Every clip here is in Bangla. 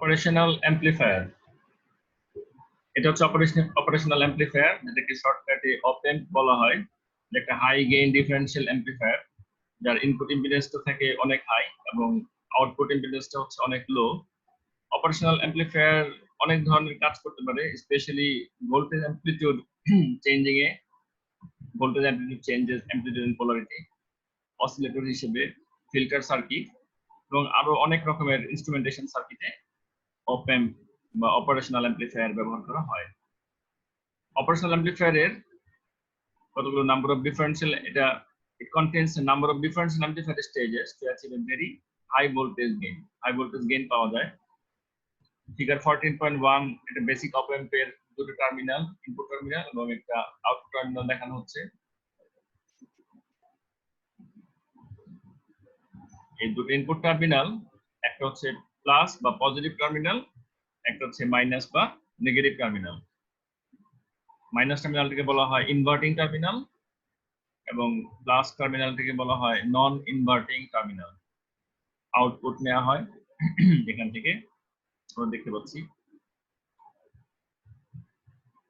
অপারেশনাল অ্যাম্পলিফায়ার, এটা হচ্ছে অপারেশনাল অ্যাম্পলিফায়ার, যেটাকে শর্টকাটে অপএম্প বলা হয়। একটা হাই গেইন ডিফারেন্সিয়াল অ্যাম্পলিফায়ার যার ইনপুট ইম্পিডেন্সটা থাকে অনেক হাই এবং আউটপুট ইম্পিডেন্সটা হচ্ছে অনেক লো। অপারেশনাল অ্যাম্পলিফায়ার অনেক ধরনের কাজ করতে পারে, স্পেশালি ভোল্টেজ অ্যাম্পলিটিউড চেঞ্জিং এ, voltage amplitude changes, amplitude and polarity, oscillator হিসেবে, ফিল্টার সার্কিট এবং আরো অনেক রকমের ইনস্ট্রুমেন্টেশন সার্কিটে অপএম্প বা অপারেশনাল অ্যাম্পলিফায়ার ব্যবহার করা হয়। অপারেশনাল অ্যাম্পলিফায়ারের কতগুলো নাম্বার অফ ডিফারেন্সিয়াল, এটা it contains a number of differential amplifier stages to achieve a very high voltage gain. High voltage gain পাওয়া যায়। ফিগার 14.1 এটা বেসিক অপ অ্যাম্প এর দুটো টার্মিনাল, ইনপুট টার্মিনাল এবং একটা আউটপুট টার্মিনাল দেখানো হচ্ছে। এই দুটো ইনপুট টার্মিনাল, একটা হচ্ছে প্লাস বা পজিটিভ টার্মিনাল, একটা হচ্ছে মাইনাস বা নেগেটিভ টার্মিনাল। মাইনাস টার্মিনালটিকে বলা হয় ইনভার্টিং টার্মিনাল এবং প্লাস টার্মিনালটিকে বলা হয় নন ইনভার্টিং টার্মিনাল। আউটপুট নেওয়া হয় এখান থেকে আমরা দেখতে পাচ্ছি।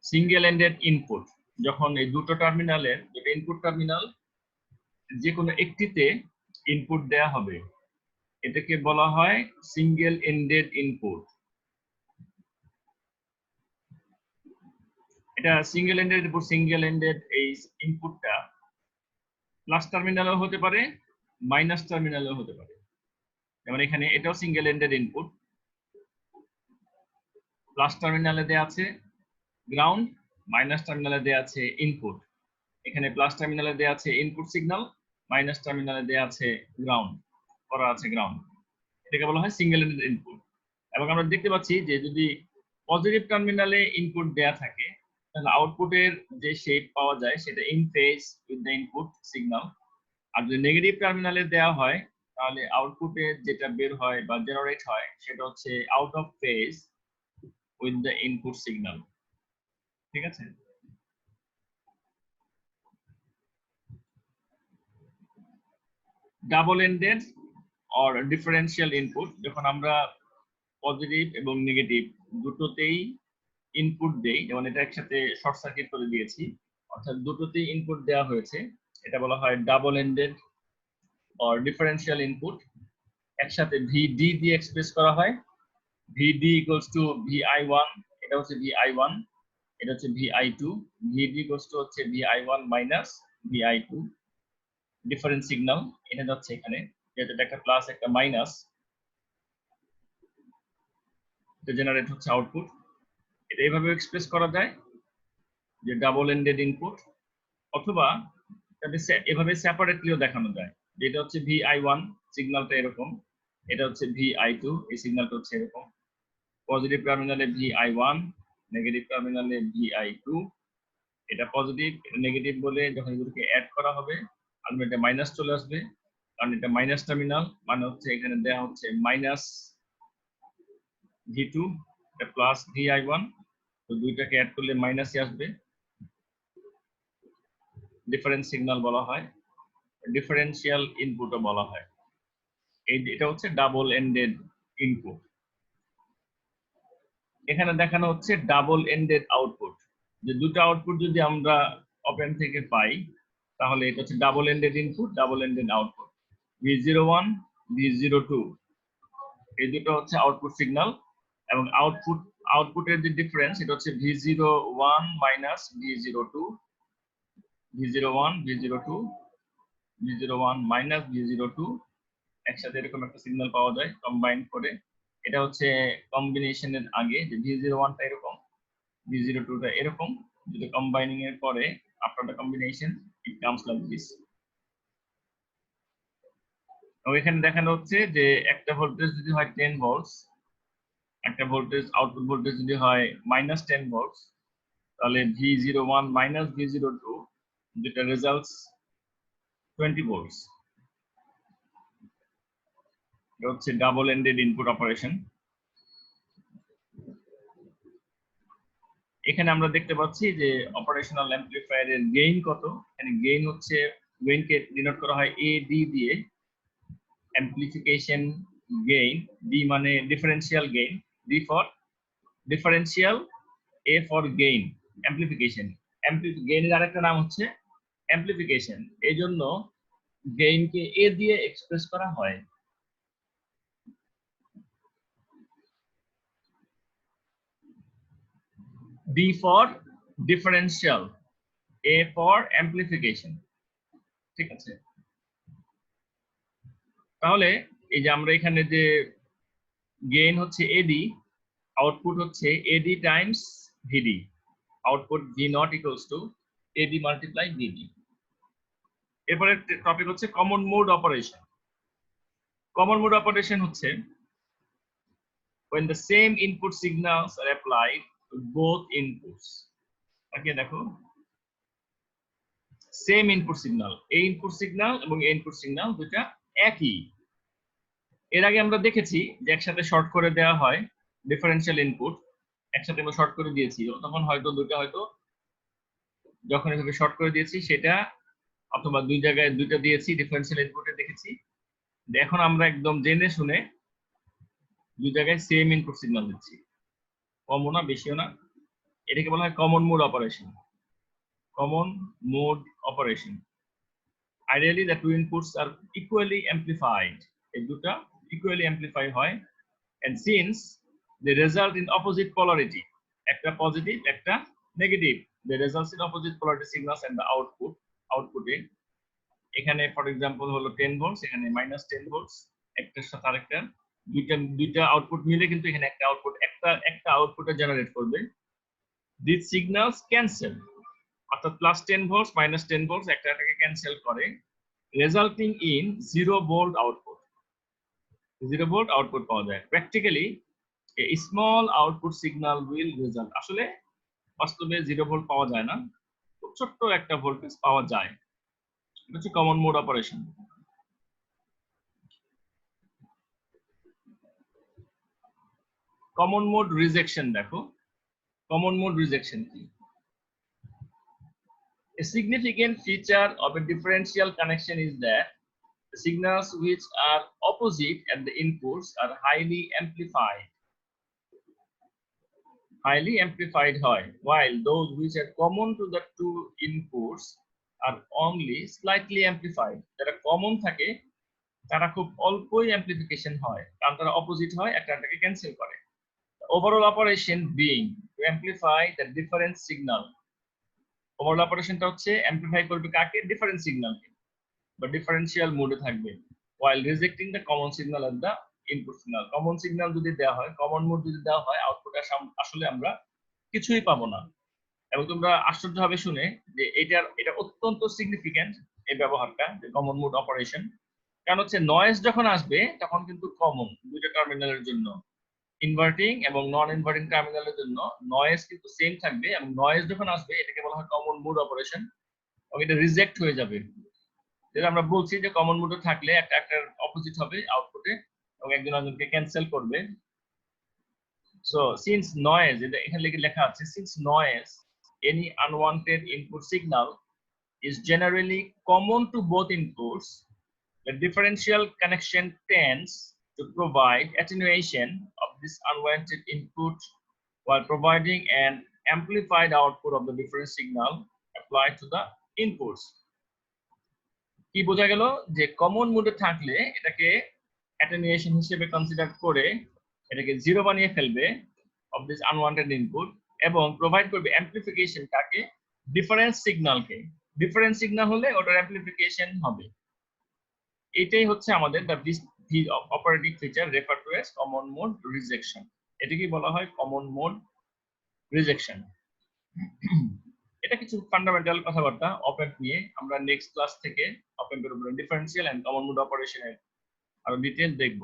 সিঙ্গেল এন্ডেড ইনপুট, যখন এই দুটো টার্মিনালের, দুটো ইনপুট টার্মিনাল যে কোনো একটিতে ইনপুট দেয়া হবে, এটাকে বলা হয় সিঙ্গেল এন্ডেড ইনপুট। এটা single ended input, single ended এই ইনপুটটা প্লাস টার্মিনালও হতে পারে, মাইনাস টার্মিনালও হতে পারে। যেমন এখানে এটাও সিঙ্গেল এন্ডেড ইনপুট, প্লাস টার্মিনালে দেয়া আছে গ্রাউন্ড, মাইনাস টার্মিনালে দেয়া আছে ইনপুট। এখানে প্লাস টার্মিনালে দেয়া আছে ইনপুট সিগন্যাল, মাইনাস টার্মিনালে দেয়া আছে গ্রাউন্ড, করা আছে গ্রাউন্ড। এটাকে বলা হয় সিঙ্গেল এন্ডেড ইনপুট। এবং আমরা দেখতে পাচ্ছি যে যদি পজিটিভ টার্মিনালে ইনপুট দেয়া থাকে তাহলে আউটপুটের যে শেপ পাওয়া যায় সেটা in phase with the input signal. আর যদি নেগেটিভ টার্মিনালে দেওয়া হয় তাহলে আউটপুটে যেটা বের হয় বা জেনারেট হয় সেটা হচ্ছে out of phase with the input signal. ঠিক আছে? Double ended or differential input, যখন আমরা পজিটিভ এবং নেগেটিভ দুটোতেই ইনপুট দেই, যেমন এটা একসাথে শর্ট সার্কিট করে দিয়েছি, অর্থাৎ দুটোতেই ইনপুট দেওয়া হয়েছে, এটা বলা হয় double ended or differential input. একসাথে ভিডি দিয়ে এক্সপ্রেস করা হয়। ভিডি ইকুয়ালস টু VI1, এটা হচ্ছে VI1, এটা হচ্ছে VI2, ভিডি ইকুয়ালস টু হচ্ছে VI1 minus VI2। Different signal এটা যাচ্ছে এখানে, যেহেতু এটা একটা প্লাস একটা মাইনাস, এটা জেনারেট হচ্ছে আউটপুট। এটা এইভাবে এক্সপ্রেস করা যায় যে ডাবল এন্ডেড ইনপুট, অথবা এভাবে সেপারেটলিও দেখানো যায়, যেটা হচ্ছে VI1 সিগন্যালটা এরকম, এটা হচ্ছে VI2 এই সিগন্যালটা হচ্ছে এরকম। পজিটিভ টার্মিনালে VI1, নেগেটিভ টার্মিনালে VI2। এটা পজিটিভ, এটা নেগেটিভ বলে যখন এগুলোকে অ্যাড করা হবে আলটিমেটলি মাইনাস চলে আসবে, কারণ এটা মাইনাস টার্মিনাল, মানে হচ্ছে এখানে দেয়া হচ্ছে মাইনাস V2, এটা প্লাস VI1, তো দুইটাকে অ্যাড করলে মাইনাসই আসবে। ডিফারেন্স সিগন্যাল বলা হয়, ডিফারেন্সিয়াল ইনপুটও বলা হয়। এটা হচ্ছে ডাবল এন্ডেড ইনপুট। এখানে দেখানো হচ্ছে ডাবল এন্ডেড আউটপুট, যে দুটো আউটপুট যদি আমরা ওপেন থেকে পাই তাহলে এটা হচ্ছে double ended input, double ended output. V01, V02 এই দুটো হচ্ছে আউটপুট সিগন্যাল, এবং আউটপুটের যে ডিফারেন্স এটা হচ্ছে V01 minus V02, V01, V02, V01 minus V02, একসাথে এরকম একটা সিগন্যাল পাওয়া যায় কম্বাইন করে। এটা হচ্ছে কম্বিনেশনের আগে, যে V01 টা এরকম, V02 টা এরকম, যদি কম্বাইনিং এর পরে after the combination it comes like this. এবং এখানে দেখানো হচ্ছে যে একটা ভোল্টেজ যদি হয় 10 ভোল্টস, একটা ভোল্টেজ আউটপুট ভোল্টেজ যদি হয় মাইনাস 10 ভোল্টস, তাহলে V01 মাইনাস V02 যেটা রেজাল্টস 20 ভোল্টস। এটা হচ্ছে ডাবল এন্ডেড ইনপুট অপারেশন। এখানে আমরা দেখতে পাচ্ছি যে অপারেশনাল অ্যাম্পলিফায়ারের গেইন কত। এখানে গেইন হচ্ছে, গেইনকে ডিনোট করা হয় AD দিয়ে, অ্যাম্পলিফিকেশন গেইন, ডি মানে differential gain, D for differential, A for gain, amplification. Gain এর আরেকটা নাম হচ্ছে amplification. এই জন্য gain কে A দিয়ে এক্সপ্রেস করা হয়। D for differential, A for amplification. ঠিক আছে, তাহলে এই যে আমরা এখানে যে গেইন হচ্ছে AD, আউটপুট হচ্ছে AD Times VD, output V naught equals to AD multiply VD. এরপরে টপিক হচ্ছে common mode operation. Common mode operation হচ্ছে when the same input signals are applied to both inputs. ওকে, দেখো সেম ইনপুট সিগন্যাল, এই ইনপুট সিগন্যাল এবং এই ইনপুট সিগন্যাল দুটা একই। এর আগে আমরা দেখেছি যে একসাথে শর্ট করে দেওয়া হয় ডিফারেন্সিয়াল ইনপুট, একসাথে আমরা শর্ট করে দিয়েছি, তখন হয়তো দুটো হয়তো যখন এভাবে শর্ট করে দিয়েছি সেটা, অথবা দুই জায়গায় দুইটা দিয়েছি ডিফারেন্সিয়াল ইনপুটে দেখেছি। এখন আমরা একদম জেনে শুনে দুই জায়গায় সেম ইনপুট সিগন্যাল দিচ্ছি, কমও না বেশিও না, এটাকে বলা হয় common mode operation. Common mode operation, ideally the two inputs are equally amplified, এই দুটো equally amplify হয়, and since they result in opposite polarity, একটা পজিটিভ একটা negative, they result in opposite polarity signals and the output-এ এখানে ফর এক্সাম্পল হলো 10 ভোল্টস, এখানে -10 ভোল্টস, একটার সাথে আরেকটা দুইটা আউটপুট মিলে কিন্তু এখানে একটা আউটপুটে জেনারেট করবে। These signals cancel, অর্থাৎ +10 ভোল্টস -10 ভোল্টস একটাকে ক্যান্সেল করে, resulting in 0 volt output. 0 volt output পাওয়া যায়। Practically a small output signal will result, আসলে বাস্তবে 0 ভোল্ট পাওয়া যায় না, খুব ছোট্ট একটা ভোল্টেজ পাওয়া যায়। এটা হচ্ছে common mode operation. Common mode rejection দেখো, কমন মোড রিজেকশন কি? A significant feature of a differential connection is that the signals which are opposite at the inputs are highly amplified. Highly amplified হয়, while those which are common to the two inputs are only slightly amplified. যারা কমন থাকে তারা খুব অল্পই অ্যাম্প্লিফিকেশন হয়, কারণ তারা অপোজিট হয়, একটাকে ক্যান্সেল করে। Overall operation being to amplify the different signal. Overall অপারেশনটা হচ্ছে অ্যাম্প্লিফাই করবে কাকে? ডিফারেন্ট সিগন্যালকে, বা ডিফারেন্সিয়াল মোডে থাকবে, while rejecting the common signal at the input signal. Common signal যদি দেওয়া হয়, কমন মোড যদি দেওয়া হয়, আউটপুটে আসলে আমরা কিছুই পাবো না। এবং তোমরা আশ্চর্য হবে শুনে যে এটা অত্যন্ত সিগনিফিক্যান্ট এই ব্যবহারটা, যে কমন মোড অপারেশন। কারণ হচ্ছে নয়েজ যখন আসবে তখন কিন্তু কমন দুইটা টার্মিনালের জন্য, ইনভার্টিং এবং নন ইনভার্টিং টার্মিনালের জন্য নয়েজ কিন্তু সেম থাকবে, এবং নয়েজ যখন আসবে এটাকে বলা হয় কমন মোড অপারেশন, এবং এটা রিজেক্ট হয়ে যাবে। যেটা আমরা বলছি যে কমন মোডে থাকলে একটার অপোজিট হবে আউটপুটে, এবং একজন আরেকজনকে ক্যান্সেল করবে। সো সিন্স নয়েজ, এটা এখানে লেখা আছে, since noise any unwanted input signal is generally common to both inputs, the differential connection tends to provide attenuation of this unwanted input while providing an amplified output of the different signal applied to the inputs. কি বোঝা গেল? যে কমন মোডে থাকলে এটাকে অ্যাটেনুয়েশন হিসেবে কনসিডার করে এটাকে জিরো বানিয়ে ফেলবে অফ দিস আনওয়ান্টেড ইনপুট, এবং প্রোভাইড করবে অ্যাম্প্লিফিকেশন কাকে? ডিফারেন্স সিগন্যালকে। ডিফারেন্স সিগন্যাল হলে ওটার অ্যাম্প্লিফিকেশন হবে। এটাই হচ্ছে আমাদের the operating feature referred to as common mode rejection. এটাকে বলা হয় কমন মোড রিজেকশন। এটা কিছু ফান্ডামেন্টাল কথাবার্তা অপএম্প নিয়ে। আমরা নেক্সট ক্লাস থেকে অপএম্পের উপরে ডিফারেন্সিয়াল এন্ড কমন মোড অপারেশনের আরো ডিটেইল দেখব।